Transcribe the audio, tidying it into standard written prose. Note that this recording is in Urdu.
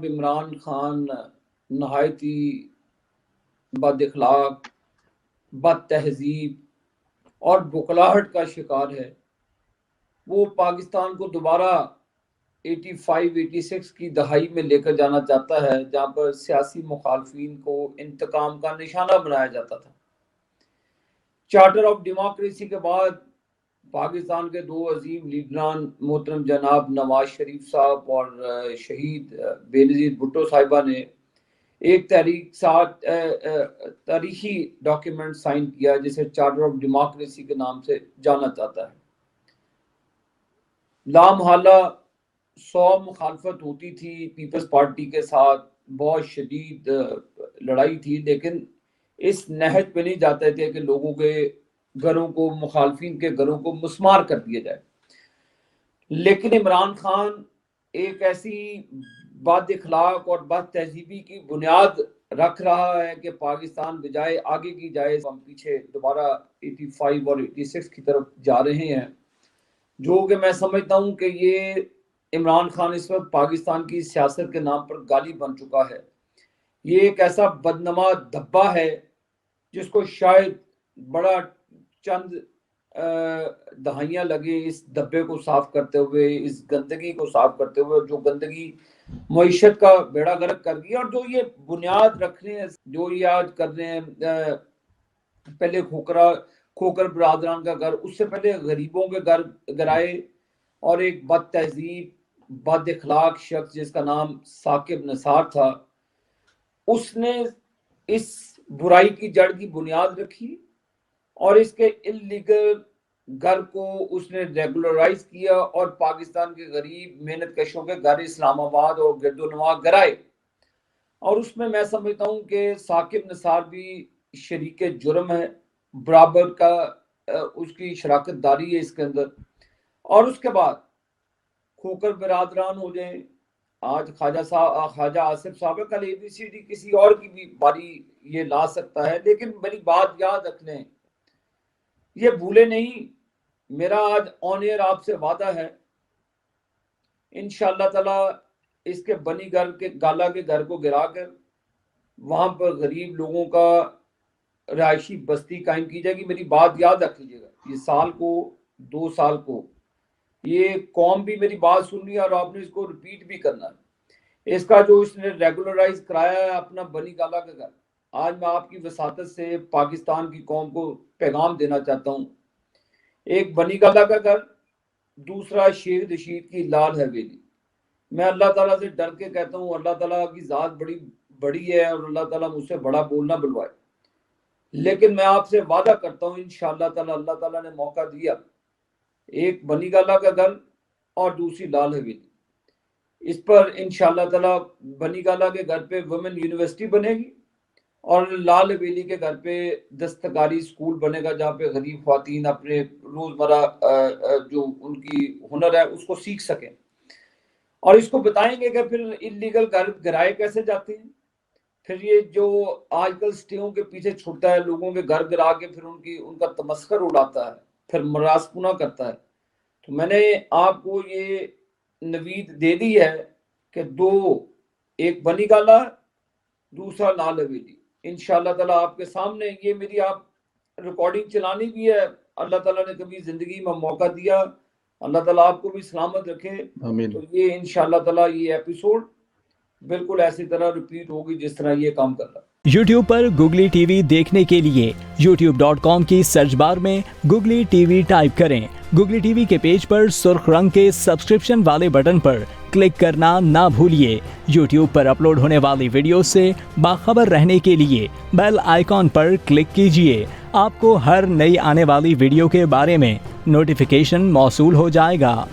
عمران خان نہایت ہی بد اخلاق، بد تہذیب اور بخلاہٹ کا شکار ہے۔ وہ پاکستان کو دوبارہ 85-86 کی دہائی میں لے کر جانا چاہتا ہے، جہاں پر سیاسی مخالفین کو انتقام کا نشانہ بنایا جاتا تھا۔ چارٹر آف ڈیموکریسی کے بعد پاکستان کے دو عظیم لیڈران محترم جناب نواز شریف صاحب اور شہید بے نظیر بھٹو صاحبہ نے ایک تاریخی ڈاکیومنٹ سائن کیا جسے چارٹر آف ڈیموکریسی کے نام سے جانا جاتا ہے۔ لامحالہ 100 مخالفت ہوتی تھی پیپلز پارٹی کے ساتھ، بہت شدید لڑائی تھی، لیکن اس نہج پہ نہیں جاتے تھے کہ لوگوں کے گھروں کو، مخالفین کے گھروں کو مسمار کر دیا جائے۔ لیکن عمران خان ایک ایسی بد اخلاق اور بد تہذیبی کی بنیاد رکھ رہا ہے کہ پاکستان بجائے آگے کی جائے ہم پیچھے دوبارہ 85 اور 86 کی طرف جا رہے ہیں، جو کہ میں سمجھتا ہوں کہ یہ عمران خان اس وقت پاکستان کی سیاست کے نام پر گالی بن چکا ہے۔ یہ ایک ایسا بدنما دھبا ہے جس کو شاید بڑا چند دہائیاں لگے اس دھبے کو صاف کرتے ہوئے، اس گندگی کو صاف کرتے ہوئے، جو گندگی معیشت کا بیڑا غرق کر گئی، اور جو یہ بنیاد رکھنے ہیں، جو یہ آج کر رہے ہیں، پہلے کھوکر برادران کا گھر، اس سے پہلے غریبوں کے گھر گرائے، اور ایک بد تہذیب بد اخلاق شخص جس کا نام ثاقب نثار تھا، اس نے اس برائی کی جڑ کی بنیاد رکھی اور اس کے اللیگل گھر کو اس نے ریگولرائز کیا اور پاکستان کے غریب محنت کشوں کے گھر اسلام آباد اور گرد و نواح گرائے۔ اور اس میں سمجھتا ہوں کہ ثاقب نثار بھی شریک جرم ہے، برابر کا اس کی شراکت داری ہے اس کے اندر۔ اور اس کے بعد کھوکر برادران ہو جائیں، آج خواجہ آصف صاحب، کل ABCD کسی اور کی بھی باری یہ لا سکتا ہے، لیکن میری بات یاد رکھ لیں، یہ بھولے نہیں۔ میرا آج آن ایئر آپ سے وعدہ ہے، انشاءاللہ تعالی اس کے بنی گالا کے گھر کو گرا کر وہاں پر غریب لوگوں کا رہائشی بستی قائم کی جائے گی۔ میری بات یاد رکھ لیجیے گا، یہ سال کو 2 سال کو یہ قوم بھی میری بات سن رہی ہے اور آپ نے اس کو ریپیٹ بھی کرنا ہے۔ اس کا جو اس نے ریگولرائز کرایا ہے اپنا بنی گالا کا گھر، آج میں آپ کی وساطت سے پاکستان کی قوم کو پیغام دینا چاہتا ہوں، ایک بنی گالا کا گھر، دوسرا شیخ رشید کی لال حویلی۔ میں اللہ تعالیٰ سے ڈر کے کہتا ہوں، اللہ تعالیٰ کی ذات بڑی بڑی ہے اور اللہ تعالیٰ مجھ سے بڑا بولنا بلوائے، لیکن میں آپ سے وعدہ کرتا ہوں انشاءاللہ تعالیٰ، اللہ تعالیٰ نے موقع دیا، ایک بنی گالا کا گھر اور دوسری لال حویلی، اس پر انشاءاللہ تعالیٰ بنی گالا کے گھر پہ ویمن یونیورسٹی بنے گی اور لال حویلی کے گھر پہ دستکاری اسکول بنے گا، جہاں پہ غریب خواتین اپنے روزمرہ جو ان کی ہنر ہے اس کو سیکھ سکیں، اور اس کو بتائیں گے کہ پھر اللیگل گھر گرائے کیسے جاتے ہیں، پھر یہ جو آج کل سٹیوں کے پیچھے چھوٹتا ہے، لوگوں کے گھر گرا کے پھر ان کا تمسخر اڑاتا ہے، پھر مراسپونہ کرتا ہے۔ تو میں نے آپ کو یہ نوید دے دی ہے کہ ایک بنی گالا، دوسرا لال حویلی، انشاءاللہ تعالیٰ آپ کے سامنے یہ میری آپ ریکارڈنگ چلانی بھی ہے، اللہ تعالیٰ نے کبھی زندگی میں موقع دیا، اللہ تعالیٰ آپ کو بھی سلامت رکھے، آمین۔ تو یہ انشاءاللہ تعالیٰ یہ ایپیسوڈ بالکل ایسی طرح ریپیٹ ہوگی جس طرح یہ کام کر رہا ہے۔ YouTube پر گوگلی ٹی وی دیکھنے کے لیے youtube.com کی سرچ بار میں گوگلی ٹی وی ٹائپ کریں۔ گوگلی ٹی وی کے پیج پر سرخ رنگ کے سبسکرپشن والے بٹن پر کلک کرنا نہ بھولیے۔ YouTube پر اپلوڈ ہونے والی ویڈیو سے باخبر رہنے کے لیے بیل آئیکن پر کلک کیجیے۔ آپ کو ہر نئی آنے والی ویڈیو کے بارے میں نوٹیفیکیشن موصول ہو جائے گا۔